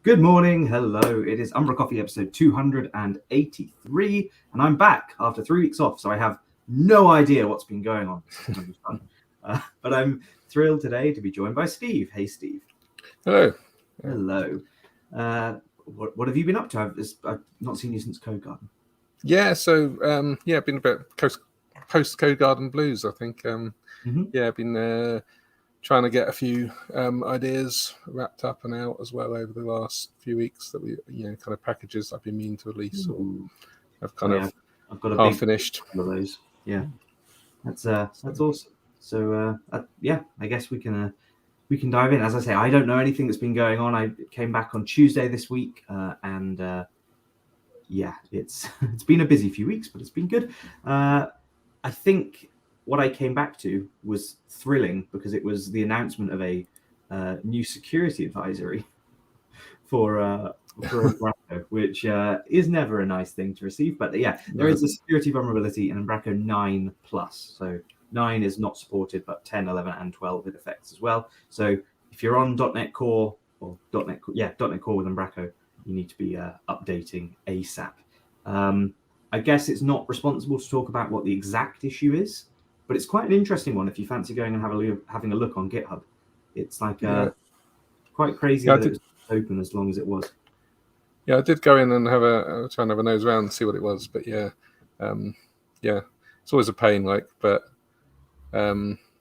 Good morning, hello. It is umbraCoffee episode 283, and I'm back after 3 weeks off, so I have no idea what's been going on. But I'm thrilled today to be joined by Steve. Hey, Steve. Hello. Hello. What have you been up to? I've not seen you since Code Garden. Yeah, so I've been a bit post Code Garden blues, I think. I've been trying to get a few ideas wrapped up and out as well over the last few weeks that we, kind of packages I've been meaning to release or I've I've got a half finished. Of those. Yeah, that's awesome. So I guess we can dive in. As I say, I don't know anything that's been going on. I came back on Tuesday this week, and it's been a busy few weeks, but it's been good. I think what I came back to was thrilling because it was the announcement of a new security advisory for Umbraco, which is never a nice thing to receive. But there is a security vulnerability in Umbraco 9+. So 9 is not supported, but 10, 11, and 12 it affects as well. So if you're on .NET Core or .NET Core with Umbraco, you need to be updating ASAP. I guess it's not responsible to talk about what the exact issue is, but it's quite an interesting one if you fancy going and having a look on GitHub. It's like quite crazy that it was open as long as it was. Yeah, I did go in and try and have a nose around and see what it was, but it's always a pain. But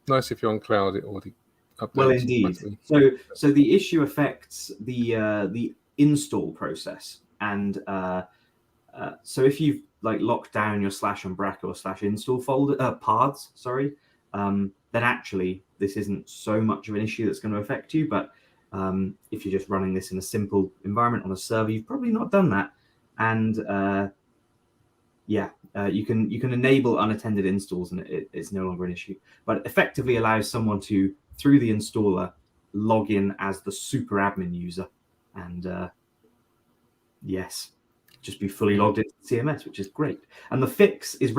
nice if you're on cloud, it already updates. Well, indeed. So the issue affects the install process, and so if you've locked down your /umbraco or /install folder paths, then actually this isn't so much of an issue that's going to affect you. But if you're just running this in a simple environment on a server, you've probably not done that. And you can enable unattended installs, and it's no longer an issue. But effectively allows someone to, through the installer, log in as the super admin user, and just be fully logged into CMS, which is great. And the fix was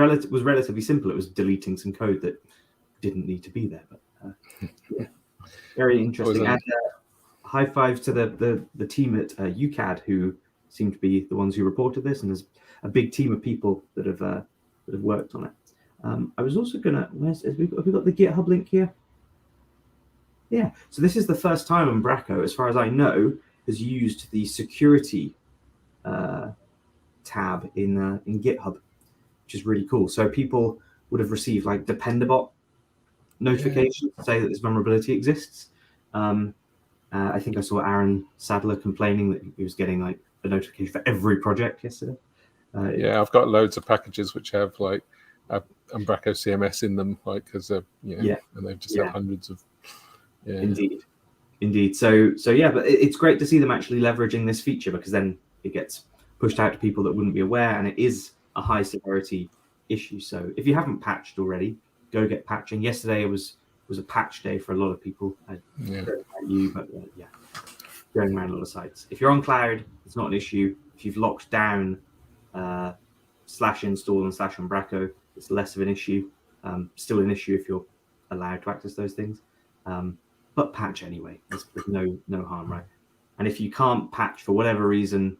relatively simple. It was deleting some code that didn't need to be there. But very interesting. And high fives to the team at UCAD, who seem to be the ones who reported this, and there's a big team of people that have worked on it. I was also gonna. Have we got the GitHub link here? Yeah. So this is the first time Umbraco, as far as I know, has used the security tab in GitHub, which is really cool. So people would have received Dependabot notifications to say that this vulnerability exists. I think I saw Aaron Sadler complaining that he was getting a notification for every project yesterday. I've got loads of packages which have Umbraco CMS in them, because and they've just had hundreds of. Indeed. So but it's great to see them actually leveraging this feature, because then it gets pushed out to people that wouldn't be aware, and it is a high severity issue. So if you haven't patched already, go get patching. Yesterday was a patch day for a lot of people. I don't know about you, but going around a lot of sites. If you're on cloud, it's not an issue. If you've locked down /install and /umbraco, it's less of an issue. Still an issue if you're allowed to access those things. But patch anyway. There's no harm, right? And if you can't patch for whatever reason,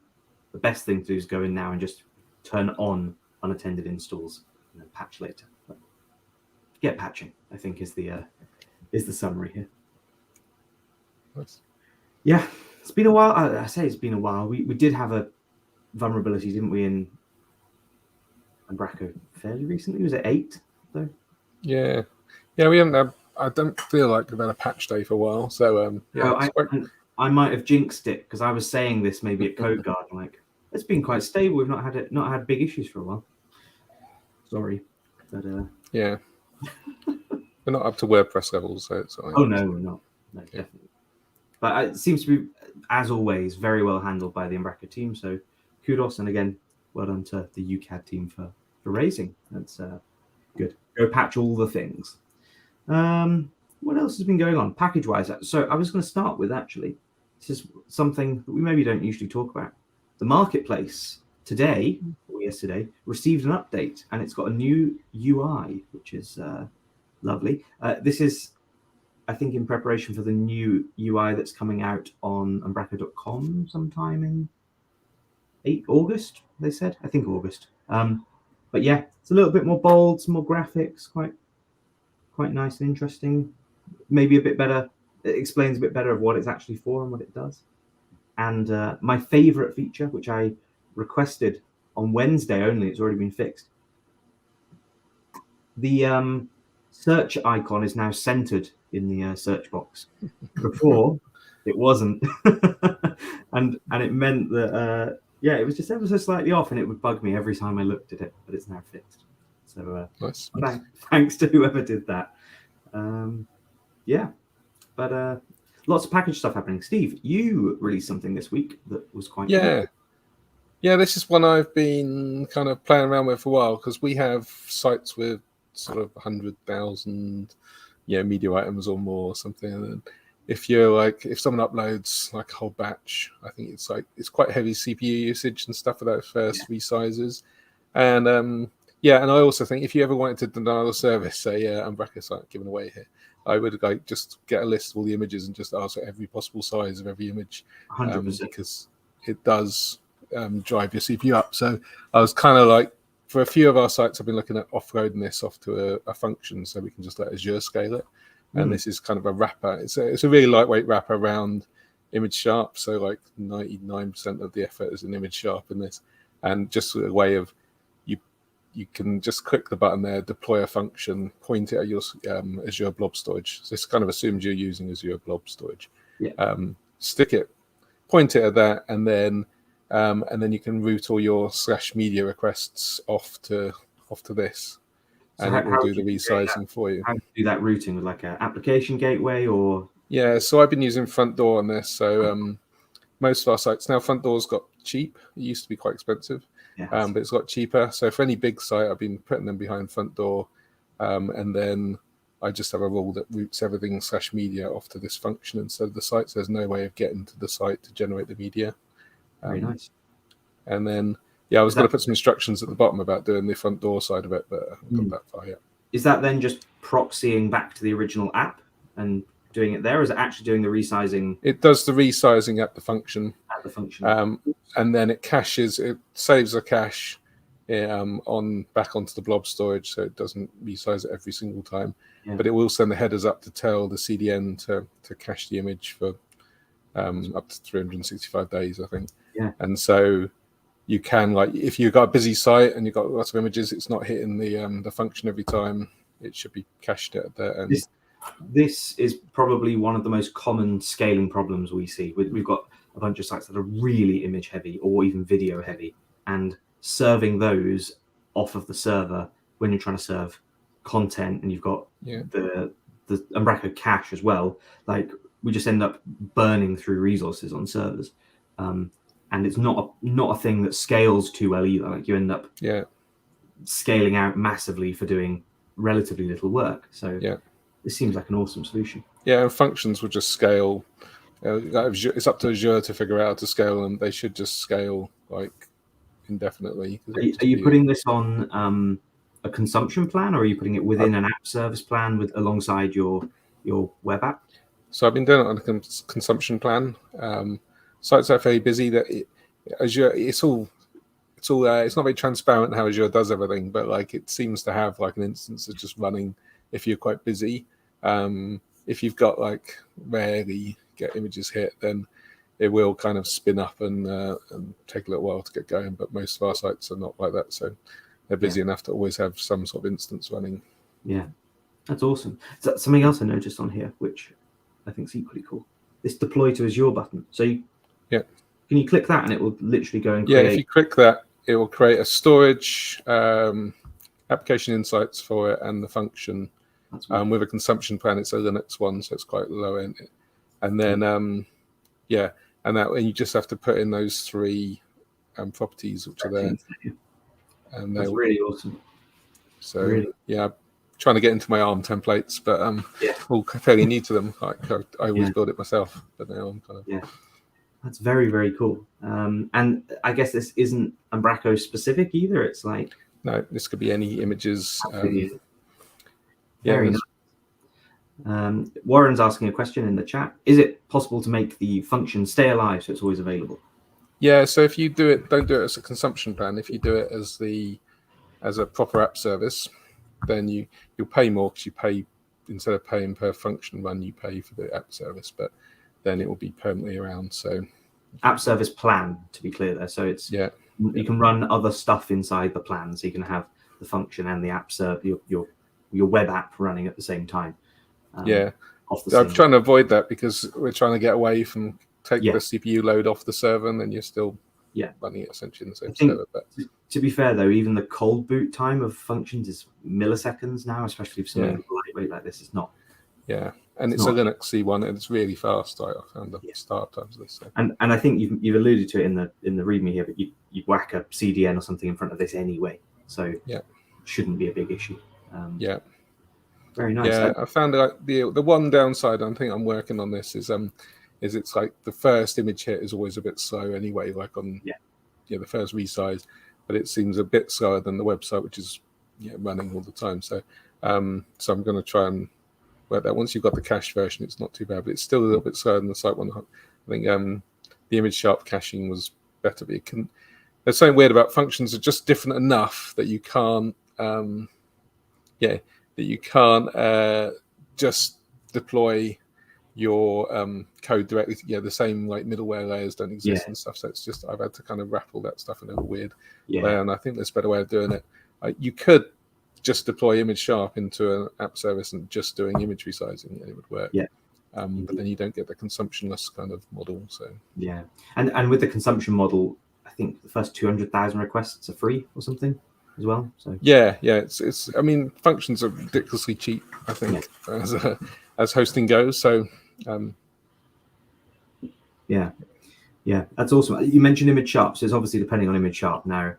the best thing to do is go in now and just turn on unattended installs and then patch later. But get patching, I think, is the summary here. Nice. Yeah, it's been a while. I say it's been a while. We did have a vulnerability, didn't we, in Umbraco fairly recently? Was it 8 though? Yeah, we haven't had. I don't feel like we've had a patch day for a while. So I might have jinxed it, because I was saying this maybe at Code Garden, it's been quite stable. We've not had big issues for a while. Sorry, but we're not up to WordPress levels, so it's. Oh no, we're not. No, definitely. But it seems to be, as always, very well handled by the Umbraco team. So kudos, and again, well done to the UCAD team for raising. That's good. Go patch all the things. What else has been going on package-wise? So I was going to start with, actually, this is something that we maybe don't usually talk about. The marketplace today, or yesterday, received an update, and it's got a new UI, which is lovely. This is I think in preparation for the new UI that's coming out on umbraco.com sometime in August, they said. I think August. But yeah, it's a little bit more bold, some more graphics, quite nice and interesting. Maybe a bit better. It explains a bit better of what it's actually for and what it does. And my favorite feature, which I requested on Wednesday only, it's already been fixed. The search icon is now centered in the search box. Before, it wasn't. and it meant that, it was just ever so slightly off, and it would bug me every time I looked at it, but it's now fixed. So nice. Thanks to whoever did that. But lots of package stuff happening. Steve, you released something this week that was quite cool. Yeah, this is one I've been kind of playing around with for a while, because we have sites with sort of 100,000 media items or more or something. And if someone uploads like a whole batch, I think it's quite heavy CPU usage and stuff for those first resizes. And and I also think if you ever wanted to deny the service, say Umbraco site given away here, I would just get a list of all the images and just ask for every possible size of every image, 100%. because it does drive your CPU up. So I was kind of like, for a few of our sites, I've been looking at offloading this off to a function so we can just let Azure scale it. And this is kind of a wrapper. It's a really lightweight wrapper around image sharp. So like 99% of the effort is in image sharp in this. And just a way of, you can just click the button there, deploy a function, point it at your Azure blob storage. So this kind of assumes you're using Azure blob storage. Stick it, point it at that, and then you can route all your /media requests off to this, and it will do the resizing for you. How do you do that routing with like an application gateway or? Yeah, so I've been using Front Door on this. So most of our sites now, Front Door's got cheap. It used to be quite expensive, but it's got cheaper. So for any big site, I've been putting them behind Front Door, and then I just have a rule that routes everything /media off to this function instead of the site. So there's no way of getting to the site to generate the media. Very nice. And then, I was going to put some instructions at the bottom about doing the Front Door side of it, but I haven't got that far yet. Is that then just proxying back to the original app and doing it there, or is it actually doing the resizing? It does the resizing at the function. And then it saves a cache back onto the blob storage, so it doesn't resize it every single time. But it will send the headers up to tell the CDN to cache the image for up to 365 days, I think. And so you can, like, if you've got a busy site and you've got lots of images, it's not hitting the function every time. It should be cached at the end. This is probably one of the most common scaling problems we see. We've got a bunch of sites that are really image heavy or even video heavy, and serving those off of the server when you're trying to serve content, and you've got the Umbraco cache as well. Like, we just end up burning through resources on servers, and it's not a thing that scales too well either. Like, you end up scaling out massively for doing relatively little work. So this seems like an awesome solution. And functions will just scale. It's up to Azure to figure out how to scale them. They should just scale like indefinitely. Are you putting this on a consumption plan, or are you putting it within an app service plan alongside your web app? So I've been doing it on a consumption plan. Sites are very busy. Azure, it's not very transparent how Azure does everything, but like it seems to have like an instance that's just running if you're quite busy. If you've got like rarely get images hit, then it will kind of spin up and take a little while to get going. But most of our sites are not like that, so they're busy enough to always have some sort of instance running. Yeah, that's awesome. So something else I noticed on here, which I think is equally cool, this deploy to Azure button. So can you click that and it will literally go and create? If you click that, it will create a storage, application insights for it, and the function. With a consumption plan. It's a Linux one, so it's quite low end. And then and you just have to put in those three properties which are there. And that's really awesome. So trying to get into my ARM templates, but all fairly new to them. Like I always build it myself, but now I'm kind of That's very, very cool. And I guess this isn't Umbraco specific either. It's like this could be any images. Very nice. Warren's asking a question in the chat. Is it possible to make the function stay alive so it's always available? Yeah, so if you do it, don't do it as a consumption plan. If you do it as a proper app service, then you'll pay more because you pay, instead of paying per function run, you pay for the app service, but then it will be permanently around. So app service plan, to be clear there. So it's you can run other stuff inside the plan. So you can have the function and the app serve your web app running at the same time. I'm trying to avoid that because we're trying to get away from the CPU load off the server, and then you're still running it essentially in the same server. But to be fair though, even the cold boot time of functions is milliseconds now, especially for something lightweight like this. It's not. Yeah, and it's a Linux one, and it's really fast. I found the start times of this. So. And I think you've alluded to it in the README here, but you whack a CDN or something in front of this anyway, so it shouldn't be a big issue. Very nice. Yeah, I found like the one downside. I think I'm working on this is it's like the first image hit is always a bit slow anyway, like on the first resize, but it seems a bit slower than the website, which is running all the time. So so I'm going to try and work that. Once you've got the cache version, it's not too bad, but it's still a little bit slower than the site one. I think the image sharp caching was better, but there's something weird about functions are just different enough that you can't just deploy your code directly. The same like middleware layers don't exist and stuff. So it's just I've had to kind of wrap all that stuff in a weird layer, and I think there's a better way of doing it. You could just deploy image sharp into an app service and just doing image resizing, and it would work. But then you don't get the consumptionless kind of model. So and with the consumption model, I think the first 200,000 requests are free or something as well. So it's I mean, functions are ridiculously cheap, I think, as hosting goes. So that's awesome. You mentioned image sharp, so it's obviously depending on image sharp. Now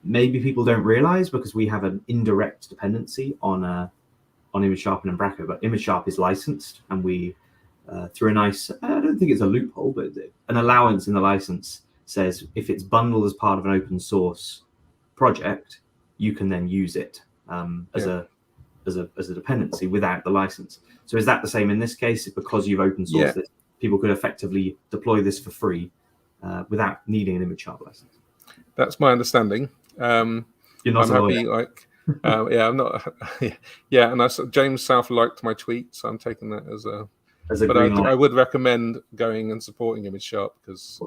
maybe people don't realize because we have an indirect dependency on image sharp and umbraco, but image sharp is licensed, and we through a nice, I don't think it's a loophole, but an allowance in the license says if it's bundled as part of an open source project, you can then use it as a dependency without the license. So is that the same in this case? Because you've open sourced it, people could effectively deploy this for free without needing an image sharp license. That's my understanding. You're not I'm happy, like I'm not. And James South liked my tweet, so I'm taking that as a but I would recommend going and supporting image sharp because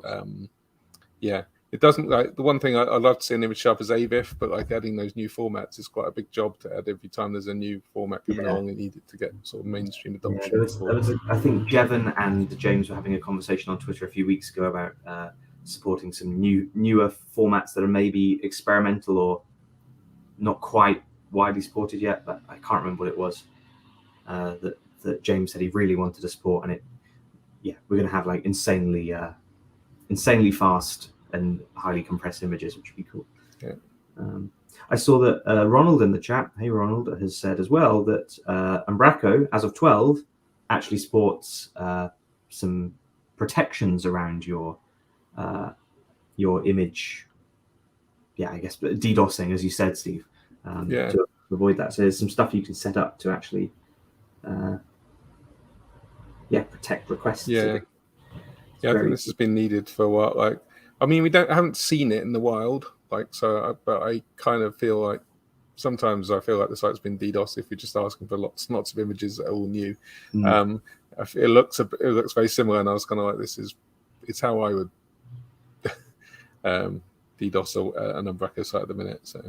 it doesn't, like, the one thing I love to see in image sharp is AVIF, but like adding those new formats is quite a big job to add every time there's a new format coming along and needed to get sort of mainstream adoption. I think Jevon and James were having a conversation on Twitter a few weeks ago about supporting some newer formats that are maybe experimental or not quite widely supported yet, but I can't remember what it was that James said he really wanted to support, and we're going to have like insanely fast and highly compressed images, which would be cool. I saw that Ronald in the chat, hey Ronald, has said as well that Umbraco, as of 12, actually sports some protections around your image. I guess DDoSing, as you said, Steve, to avoid that. So there's some stuff you can set up to actually protect requests. I think this has been needed for a while. Like, I mean, haven't seen it in the wild, like, so, but I kind of feel like sometimes I feel like the site's been DDoS if you're just asking for lots of images that are all new. It looks very similar, and I was kind of like, it's how I would DDoS an Umbraco site at the minute. So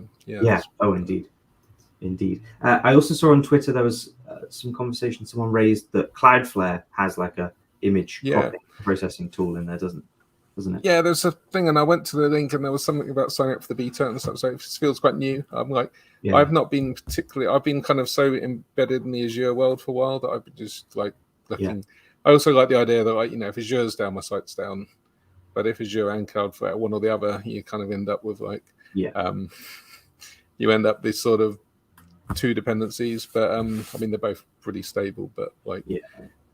indeed. I also saw on Twitter there was some conversation. Someone raised that Cloudflare has like a image processing tool in there, doesn't it? Yeah, there's a thing, and I went to the link, and there was something about signing up for the beta and stuff. So it feels quite new. I'm like, I've not been I've been kind of so embedded in the Azure world for a while that I've been just like looking. I also like the idea that, like, if Azure's down, my site's down. But if Azure and Cloudflare, one or the other, you kind of end up with like, you end up this sort of two dependencies. But I mean, they're both pretty stable. But like,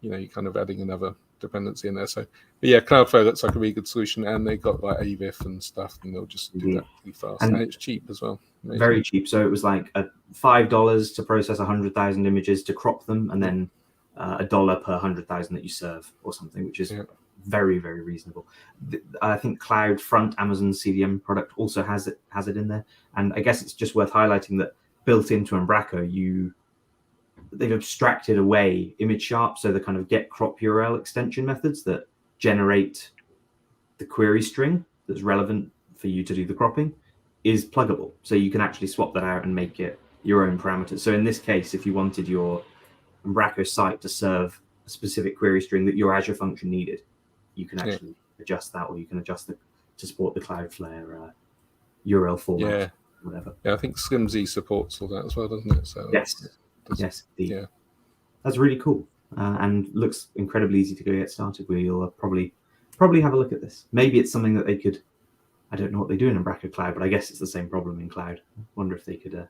you're kind of adding another dependency in there. So, but yeah, Cloudflare looks like a really good solution, and they got like AVIF and stuff, and they'll just do that really fast, and it's cheap as well. Amazing. Very cheap. So it was like $5 to process 100,000 images to crop them, and then $1 per 100,000 that you serve or something, which is very, very reasonable. I think CloudFront, Amazon's CDM product, also has it in there, and I guess it's just worth highlighting that built into Umbraco, they've abstracted away image sharp, so the kind of get crop URL extension methods that generate the query string that's relevant for you to do the cropping is pluggable. So you can actually swap that out and make it your own parameters. So in this case, if you wanted your Umbraco site to serve a specific query string that your Azure function needed, you can actually adjust that, or you can adjust it to support the Cloudflare URL format, whatever. Yeah, I think SlimZ supports all that as well, doesn't it? So yes, that's really cool, and looks incredibly easy to get started. We'll probably have a look at this. Maybe it's something that they could. I don't know what they do in Umbraco Cloud, but I guess it's the same problem in Cloud. I wonder if they could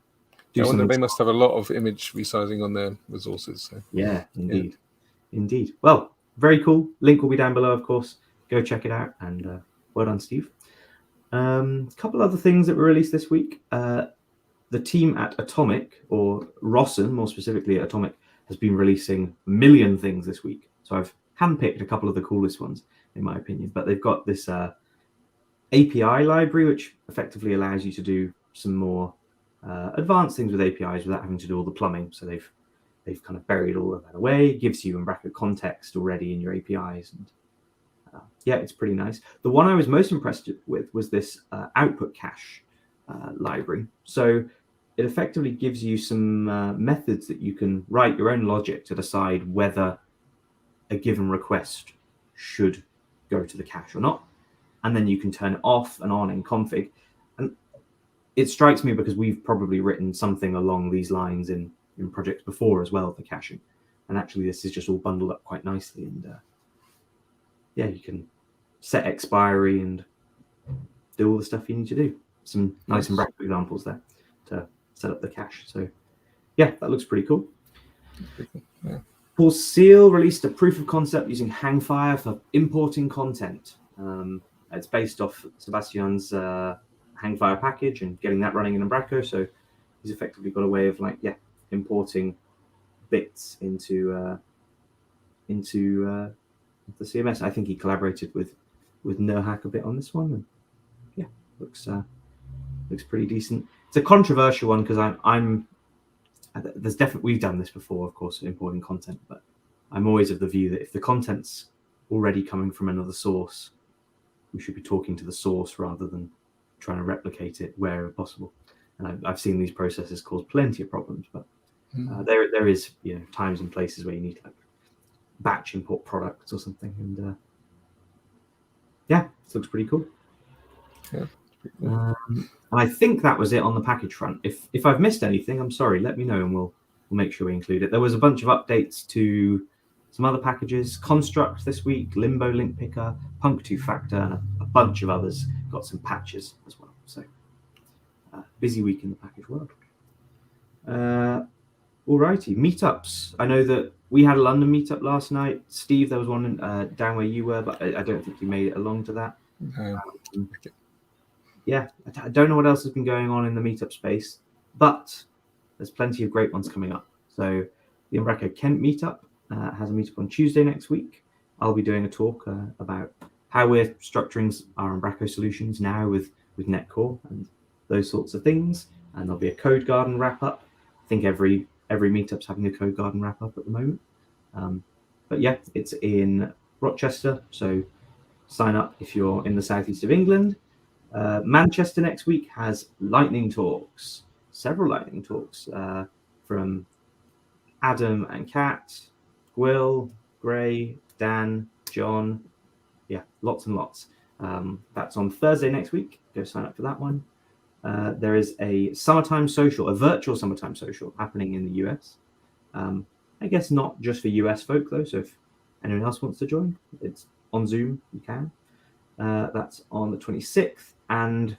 do something. They must have a lot of image resizing on their resources. So. Yeah, indeed. Well, very cool. Link will be down below, of course. Go check it out, and well done, Steve. A couple other things that were released this week. The team at Atomic, or Rossen, more specifically at Atomic, has been releasing a million things this week. So I've handpicked a couple of the coolest ones, in my opinion. But they've got this API library, which effectively allows you to do some more advanced things with APIs without having to do all the plumbing. So they've kind of buried all of that away. It gives you Umbraco context already in your APIs, and it's pretty nice. The one I was most impressed with was this output cache library. So it effectively gives you some methods that you can write your own logic to decide whether a given request should go to the cache or not. And then you can turn it off and on in config. And it strikes me because we've probably written something along these lines in projects before as well for caching. And actually this is just all bundled up quite nicely. And you can set expiry and do all the stuff you need to do. Some nice Umbraco examples there to set up the cache. So that looks pretty cool. Yeah. Paul Seal released a proof of concept using HangFire for importing content. It's based off Sebastian's HangFire package and getting that running in Umbraco. So he's effectively got a way of importing bits into the CMS. I think he collaborated with NoHack a bit on this one, and looks pretty decent. It's a controversial one because we've done this before, of course, importing content, but I'm always of the view that if the content's already coming from another source, we should be talking to the source rather than trying to replicate it wherever possible. And I've seen these processes cause plenty of problems, but there is times and places where you need to batch import products or something, and it looks pretty cool. Yeah. And I think that was it on the package front. If I've missed anything, I'm sorry. Let me know, and we'll make sure we include it. There was a bunch of updates to some other packages. Konstrukt this week, Limbo Link Picker, punkTwoFactor, and a bunch of others got some patches as well. So busy week in the package world. Alrighty, meetups. I know that we had a London meetup last night. Steve, there was one down where you were, but I don't think you made it along to that. I don't know what else has been going on in the meetup space, but there's plenty of great ones coming up. So the Umbraco Kent meetup has a meetup on Tuesday next week. I'll be doing a talk about how we're structuring our Umbraco solutions now with Netcore and those sorts of things. And there'll be a Code Garden wrap up. I think every meetup's having a Code Garden wrap up at the moment. It's in Rochester, so sign up if you're in the southeast of England. Manchester next week has several lightning talks from Adam and Kat, Will, Gray, Dan, John. Lots and lots. That's on Thursday next week. Go sign up for that one. There is a virtual summertime social happening in the US. I guess not just for US folk though. So if anyone else wants to join, it's on Zoom. You can. That's on the 26th, and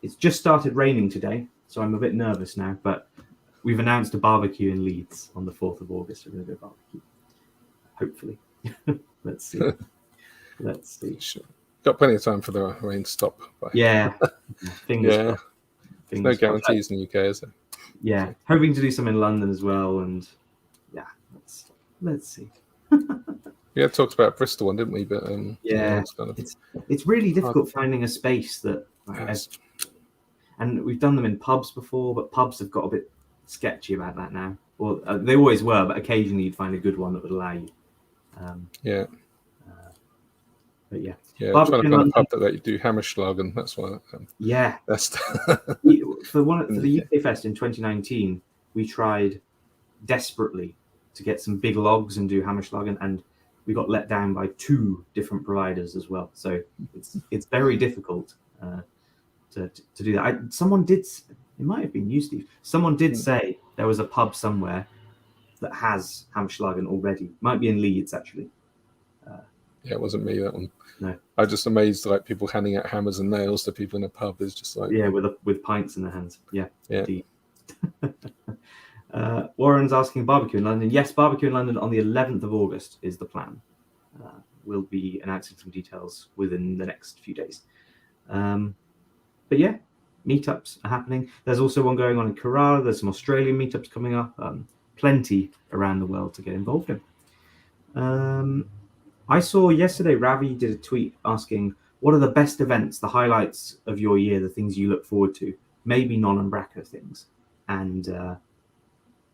it's just started raining today, so I'm a bit nervous now. But we've announced a barbecue in Leeds on the 4th of August. We're going to do a barbecue, hopefully. Let's see. Let's see. Sure. Got plenty of time for the rain to stop. Yeah. Fingers yeah. crossed. There's no guarantees in the UK, is there? Yeah. Hoping to do some in London as well. And yeah, let's see. Yeah, talked about Bristol one, didn't we? But it's really difficult finding a space that and we've done them in pubs before, but pubs have got a bit sketchy about that now. Well, they always were, but occasionally you'd find a good one that would allow you. But yeah, I'm trying to find a pub that let you do Hammerschlagen. That's why. That's for the UK Fest in 2019. We tried desperately to get some big logs and do Hammerschlagen, and we got let down by 2 different providers as well. So it's very difficult to do that. Someone did. It might have been you, Steve. Someone did say there was a pub somewhere that has Hammerschlagen already. Might be in Leeds, actually. It wasn't me, that one. No. I'm just amazed, like, people handing out hammers and nails to people in a pub is just like... Yeah, with pints in their hands. Yeah. Indeed. Warren's asking barbecue in London. Yes, barbecue in London on the 11th of August is the plan. We'll be announcing some details within the next few days. But yeah, meetups are happening. There's also one going on in Carole. There's some Australian meetups coming up. Plenty around the world to get involved in. I saw yesterday Ravi did a tweet asking, what are the best events, the highlights of your year, the things you look forward to, maybe non-Umbraco things. And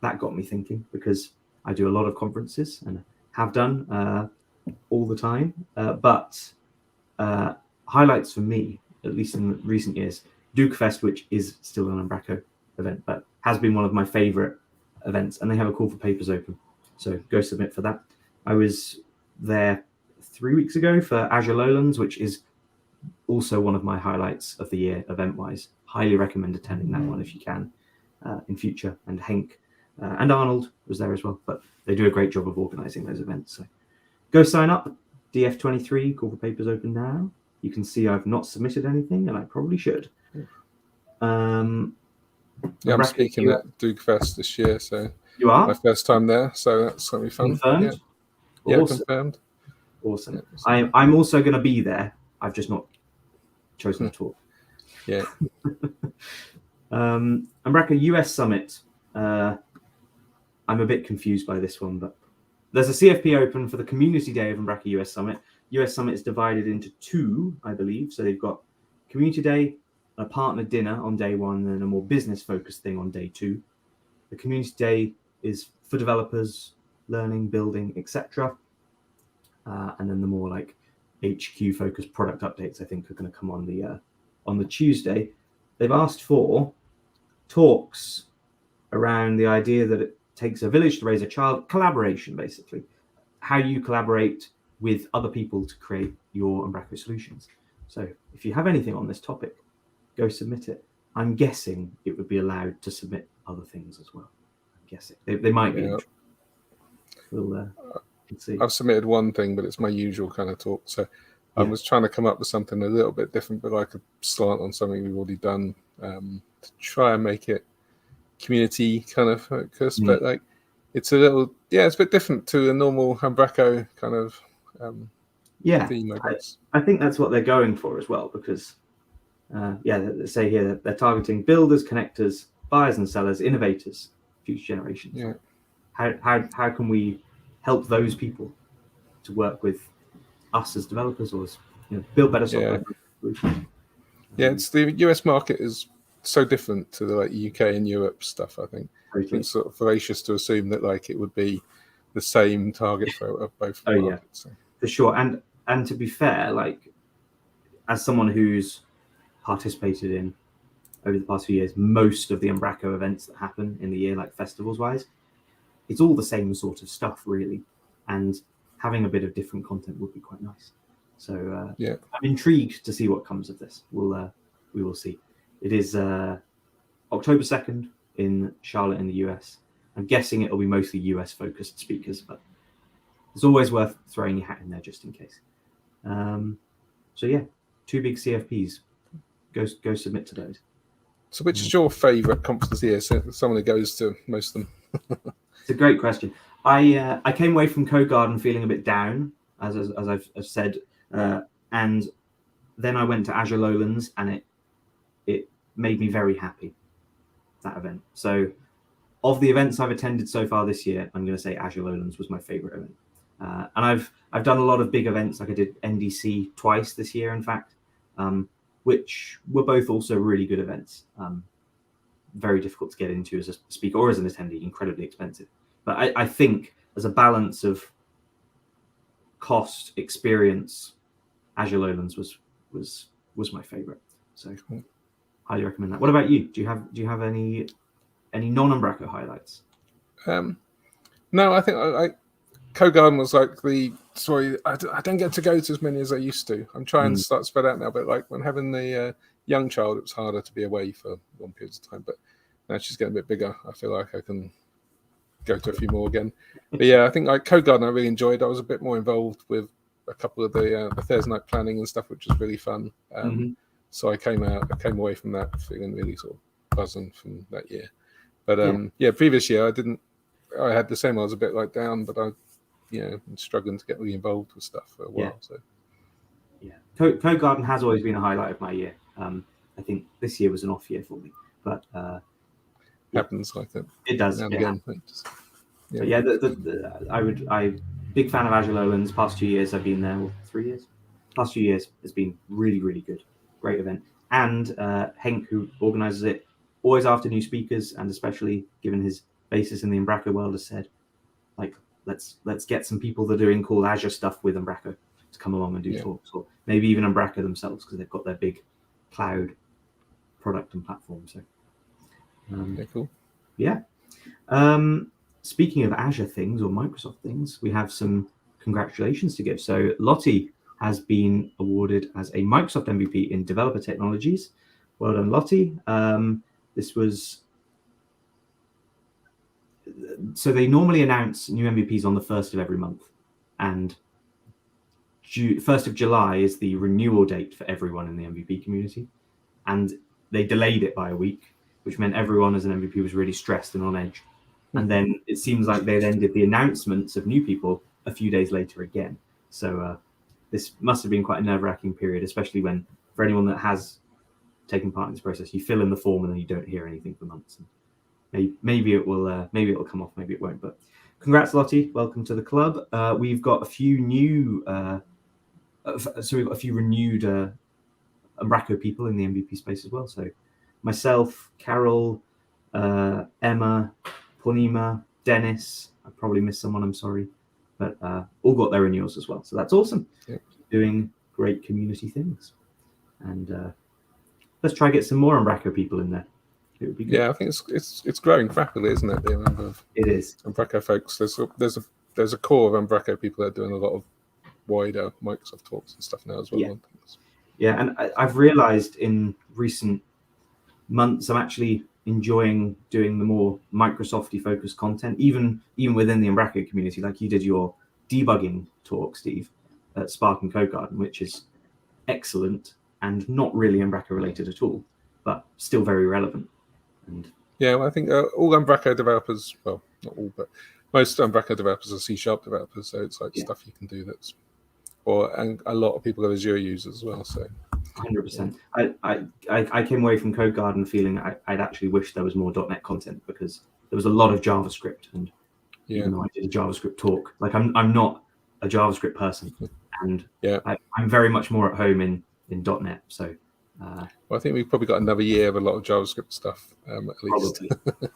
that got me thinking, because I do a lot of conferences and have done all the time. But highlights for me, at least in recent years, Duke Fest, which is still an Umbraco event, but has been one of my favorite events, and they have a call for papers open. So go submit for that. I was there 3 weeks ago for Azure Lowlands, which is also one of my highlights of the year event-wise. Highly recommend attending that one if you can in future. And Hank and Arnold was there as well, but they do a great job of organising those events. So go sign up. DF23, call for papers open now. You can see I've not submitted anything, and I probably should. I'm speaking at Duke Fest this year, so you are my first time there, so that's going to be fun. Confirmed? Yeah, awesome. Confirmed. Awesome. I'm also going to be there. I've just not chosen to talk. Yeah. Umbraco US Summit. I'm a bit confused by this one, but there's a CFP open for the community day of Umbraco US Summit. US Summit is divided into 2, I believe. So they've got community day, a partner dinner on day 1, and a more business-focused thing on day 2. The community day is for developers, learning, building, etc. And then the more like HQ-focused product updates, I think, are going to come on the Tuesday. They've asked for talks around the idea that it takes a village to raise a child, collaboration, basically. How you collaborate with other people to create your Umbraco solutions. So if you have anything on this topic, go submit it. I'm guessing it would be allowed to submit other things as well. I'm guessing. They might be. We'll see. I've submitted one thing, but it's my usual kind of talk. So I was trying to come up with something a little bit different, but I could slant on something we've already done to try and make it community kind of focused. But like, it's a little, it's a bit different to a normal Umbraco kind of theme, I guess. I think that's what they're going for as well, because they say here that they're targeting builders, connectors, buyers and sellers, innovators, future generations. Yeah. How can we help those people to work with us as developers, or build better software? It's the US market is so different to the like UK and Europe stuff. I think it's sort of fallacious to assume that like it would be the same target for both markets. So. For sure. And to be fair, like as someone who's participated in over the past few years most of the Umbraco events that happen in the year, like festivals wise, it's all the same sort of stuff really, and having a bit of different content would be quite nice. So I'm intrigued to see what comes of this. We will see. It is October 2nd in Charlotte in the US. I'm guessing it'll be mostly US focused speakers, but it's always worth throwing your hat in there just in case. So 2 big CFPs. Go submit to those. So which is your favourite conference here? So someone who goes to most of them. It's a great question. I came away from Co-Garden feeling a bit down as I've said, and then I went to Azure Lowlands, and it made me very happy, that event. So of the events I've attended so far this year, I'm going to say Azure Lowlands was my favorite event. And I've done a lot of big events, like I did NDC twice this year, in fact, which were both also really good events. Very difficult to get into as a speaker or as an attendee, incredibly expensive. But I think as a balance of cost, experience, Azure Lowlands was my favorite. So highly recommend that. What about you? Do you have any non-Umbraco highlights? No, I think Co-Garden was like I don't get to go to as many as I used to. I'm trying to start spread out now, but like when having the young child, it was harder to be away for long periods of time. But now she's getting a bit bigger, I feel like I can go to a few more again. But yeah, I think like Co-Garden I really enjoyed. I was a bit more involved with a couple of the Thursday night planning and stuff, which was really fun. So I came away from that feeling really sort of buzzing from that year. But previous year I had the same. I was a bit like down, but I been struggling to get really involved with stuff for a while. So Co-Garden has always been a highlight of my year. I think this year was an off year for me, but happens like that. It does. Again. I'm big fan of Azure Lowlands. Past 2 years I've been there. 3 years. Past 2 years has been really, really good. Great event. And Henk, who organizes it, always after new speakers, and especially given his basis in the Umbraco world, has said, like, let's get some people that are doing cool Azure stuff with Umbraco to come along and do talks, or maybe even Umbraco themselves, because they've got their big cloud product and platform. So cool. Yeah. Speaking of Azure things or Microsoft things, we have some congratulations to give. So Lottie has been awarded as a Microsoft MVP in developer technologies. Well done, Lottie. This was... So they normally announce new MVPs on the 1st of every month. And 1st of July is the renewal date for everyone in the MVP community. And they delayed it by a week, which meant everyone as an MVP was really stressed and on edge. And then it seems like they then did the announcements of new people a few days later again. So this must have been quite a nerve-wracking period, especially when, for anyone that has taken part in this process, you fill in the form and then you don't hear anything for months. And maybe it will come off, maybe it won't. But congrats, Lottie. Welcome to the club. We've got a few new, we've got a few renewed Umbraco people in the MVP space as well. So myself, Carole, Emma, Poornima, Dennis. I probably missed someone, I'm sorry. But all got their renewals as well. So that's awesome. Yep. Doing great community things. And let's try to get some more Umbraco people in there. It would be good. Yeah, I think it's growing rapidly, isn't it? The amount of Umbraco folks. There's a core of Umbraco people that are doing a lot of wider Microsoft talks and stuff now as well. Yeah, and I've realized in recent months I'm actually enjoying doing the more Microsoft-y focused content, even within the Umbraco community. Like you did your debugging talk, Steve, at Spark and Co-Garden, which is excellent and not really Umbraco related at all, but still very relevant. And well, I think all Umbraco developers, well, not all, but most Umbraco developers are C# developers, so it's like stuff you can do and a lot of people are Azure users as well. So 100%. I came away from Co-Garden feeling I'd actually wish there was more .NET content, because there was a lot of JavaScript, and even though I did a JavaScript talk, like I'm not a JavaScript person, and I'm very much more at home in .NET. So I think we've probably got another year of a lot of JavaScript stuff at least.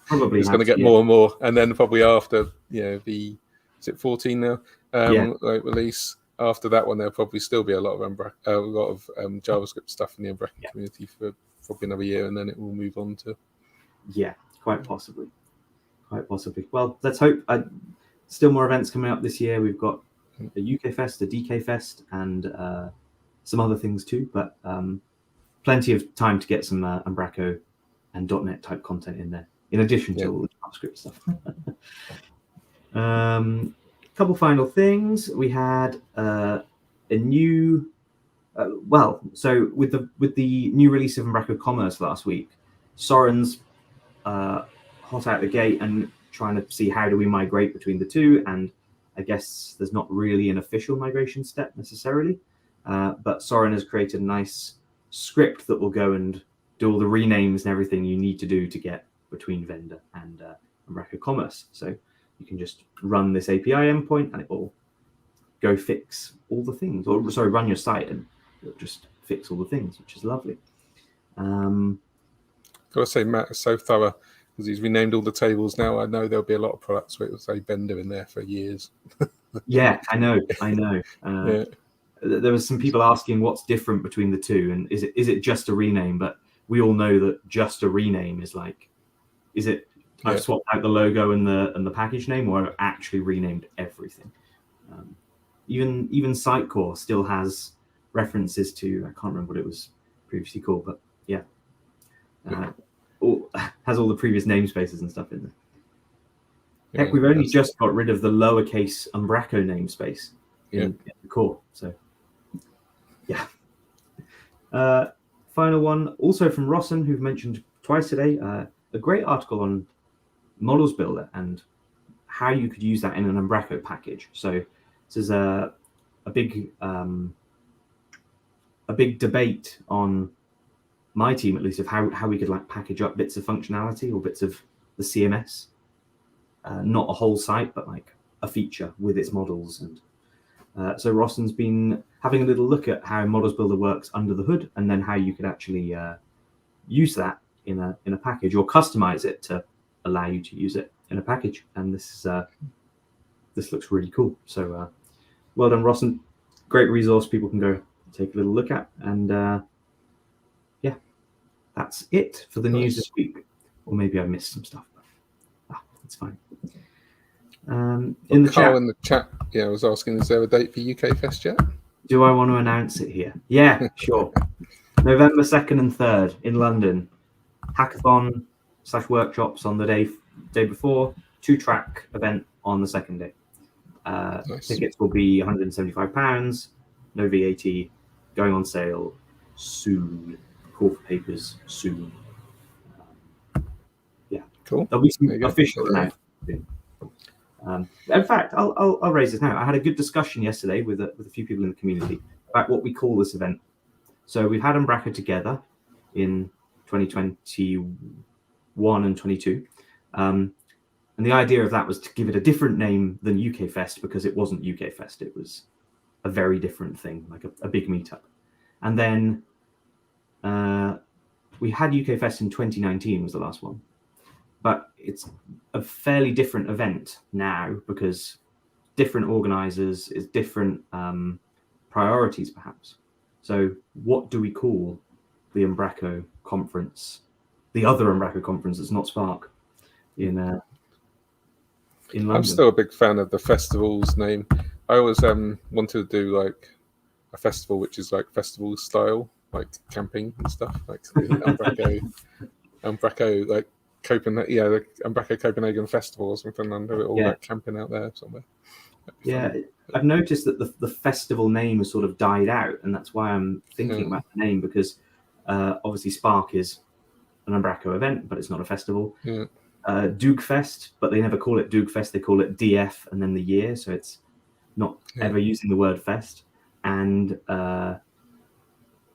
Probably it's going to get more and more, and then probably after the is it 14 now like release. After that one, there'll probably still be a lot of JavaScript stuff in the Umbraco community for probably another year, and then it will move on to. Yeah, quite possibly. Well, let's hope. Still more events coming up this year. We've got a UK Fest, a DK Fest, and some other things too. But plenty of time to get some Umbraco and .NET type content in there, in addition to all the JavaScript stuff. Couple final things. We had a new, so with the new release of Umbraco Commerce last week, Soren's hot out the gate and trying to see how do we migrate between the two, and I guess there's not really an official migration step necessarily, but Soren has created a nice script that will go and do all the renames and everything you need to do to get between vendor and Umbraco Commerce. So you can just run this API endpoint and it will go fix all the things, or sorry, run your site and it'll just fix all the things, which is lovely. Gotta say, Matt is so thorough because he's renamed all the tables now. I know there'll be a lot of products where it'll say vendor in there for years. Yeah, I know. Yeah. There was some people asking what's different between the two, and is it just a rename? But we all know that just a rename is like, is it? I've swapped out the logo and the package name, or I've actually renamed everything. Even Sitecore still has references to, I can't remember what it was previously called, but yeah, has all the previous namespaces and stuff in there. Heck, we've only just got rid of the lowercase Umbraco namespace in the core. So yeah. Final one, also from Rossen, who've mentioned twice today, a great article on Models Builder and how you could use that in an Umbraco package. So this is a big debate on my team, at least, of how we could like package up bits of functionality or bits of the CMS, not a whole site, but like a feature with its models. And so Rossen's been having a little look at how Models Builder works under the hood, and then how you could actually use that in a package or customize it to allow you to use it in a package. And this looks really cool. So well done, Rossen. Great resource people can go take a little look at. And yeah, that's it for the news this week. Or maybe I missed some stuff, but that's fine. In the chat, I was asking, is there a date for UK Fest yet? Do I want to announce it here? Yeah, sure. November 2nd and 3rd in London. Hackathon/workshops on the day before. 2-track event on the second day. Nice. Tickets will be £175. No VAT. Going on sale soon. Call for papers soon. Yeah, cool. There'll be some official announcement. In fact, I'll raise this now. I had a good discussion yesterday with a few people in the community about what we call this event. So we've had Umbraco together in 2021 and 22. And the idea of that was to give it a different name than UK Fest, because it wasn't UK Fest. It was a very different thing, like a big meetup. And then we had UK Fest in 2019 was the last one. But it's a fairly different event now, because different organizers is different priorities, perhaps. So what do we call the Umbraco conference, the other Umbraco conference that's not Spark in London? I'm still a big fan of the festival's name. I always wanted to do like a festival which is like festival style, like camping and stuff, like Umbraco like Copenhagen, the Umbraco Copenhagen Festival or something, under it all, like camping out there somewhere. Yeah, I've noticed that the festival name has sort of died out, and that's why I'm thinking about the name, because obviously Spark is an Umbraco event, but it's not a festival. Yeah. Doogfest, but they never call it Doogfest, they call it DF and then the year, so it's not ever using the word fest. And the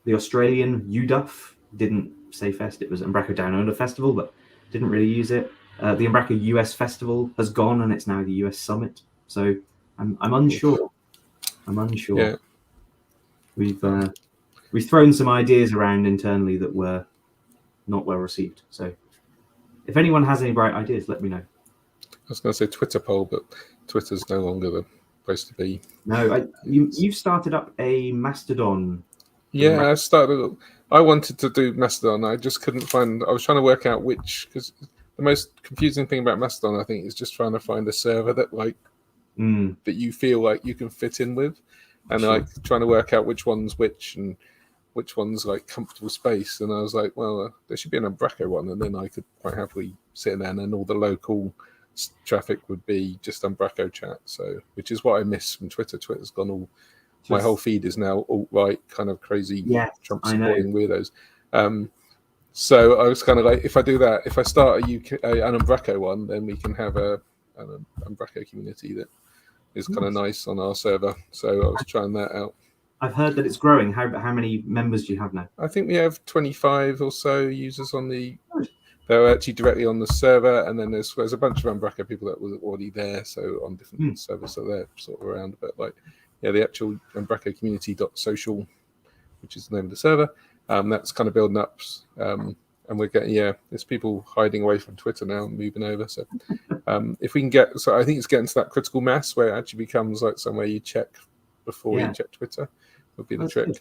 Australian UDUF didn't say fest, it was Umbraco Down Under Festival, but didn't really use it. The Umbraco US Festival has gone, and it's now the US Summit. So I'm unsure. Yeah. We've thrown some ideas around internally that were not well received. So if anyone has any bright ideas, let me know. I was going to say Twitter poll, but Twitter's no longer the place to be. No, you've started up a Mastodon. Yeah, I wanted to do Mastodon. I just couldn't find. I was trying to work out which, because the most confusing thing about Mastodon, I think, is just trying to find a server that that you feel like you can fit in with, and like trying to work out which one's which and which one's like comfortable space. And I was like, well, there should be an Umbraco one, and then I could quite happily sit in there, and then all the local traffic would be just Umbraco chat. So, which is what I miss from Twitter. Twitter's gone all. My whole feed is now alt-right, kind of crazy Trump supporting weirdos. So I was kind of like, if I do that, if I start an Umbraco one, then we can have an Umbraco community that is kind of nice on our server. So I was trying that out. I've heard that it's growing. How many members do you have now? I think we have 25 or so users on the. They're actually directly on the server, and then there's a bunch of Umbraco people that were already there, so on different servers, so they're sort of around. But like, yeah, the actual Umbraco community.social, which is the name of the server, that's kind of building up, and we're getting there's people hiding away from Twitter now and moving over. So if we can get, so I think it's getting to that critical mass where it actually becomes like somewhere you check before you check Twitter would be the trick. Good.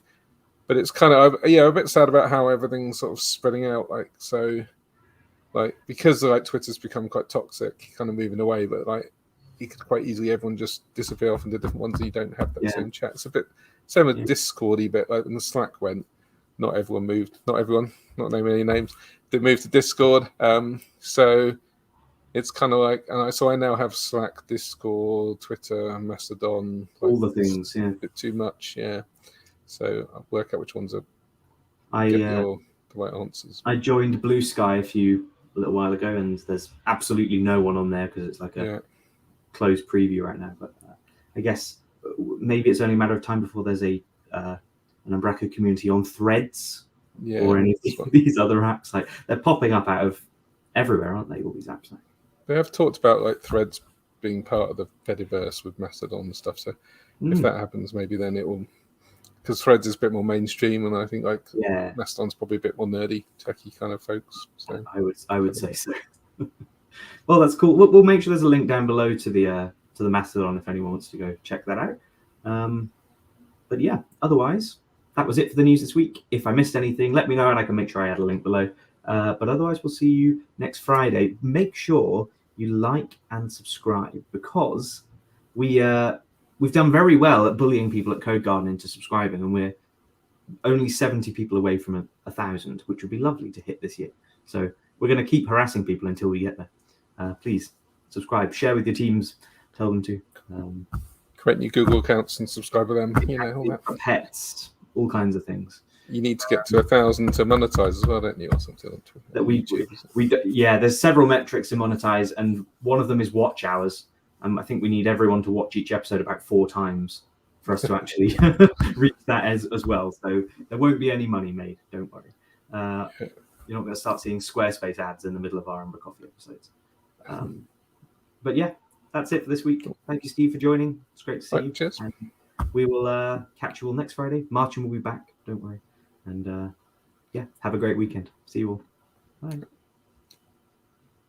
But it's kind of a bit sad about how everything's sort of spreading out, like so. Like because like Twitter's become quite toxic, kind of moving away, but like you could quite easily everyone just disappear off into different ones and you don't have that same chat. It's a bit same with Discordy, but like when the Slack went, not naming any names, they moved to Discord. So it's kind of like, so I now have Slack, Discord, Twitter, Mastodon, like, all the things. A bit too much, So I'll work out which ones are the right answers. I joined Blue Sky a little while ago, and there's absolutely no one on there because it's like a closed preview right now. But I guess maybe it's only a matter of time before there's an Umbraco community on Threads or any of these other apps. Like they're popping up out of everywhere, aren't they? All these apps. Like. They have talked about like Threads being part of the Fediverse with Mastodon and stuff. So if that happens, maybe then it will. Because Threads is a bit more mainstream, and I think like Mastodon's probably a bit more nerdy, techie kind of folks. So I would say so. Well, that's cool. We'll make sure there's a link down below to the Mastodon if anyone wants to go check that out. But yeah, otherwise that was it for the news this week. If I missed anything, let me know, and I can make sure I add a link below. But otherwise, we'll see you next Friday. Make sure you like and subscribe because we've done very well at bullying people at Code Garden into subscribing, and we're only 70 people away from 1,000, which would be lovely to hit this year. So we're going to keep harassing people until we get there. Please subscribe, share with your teams, tell them to. Create new Google accounts and subscribe to them. All that. Pets, all kinds of things. You need to get to 1,000 to monetize as well, don't you, or something on Twitter? There's several metrics to monetize, and one of them is watch hours. I think we need everyone to watch each episode about 4 times for us to actually reach that as well. So there won't be any money made. Don't worry. You're not going to start seeing Squarespace ads in the middle of our umbraCoffee episodes. But yeah, that's it for this week. Thank you, Steve, for joining. It's great to see you. Cheers. And we will catch you all next Friday. Marcin will be back. Don't worry. And have a great weekend. See you all. Bye.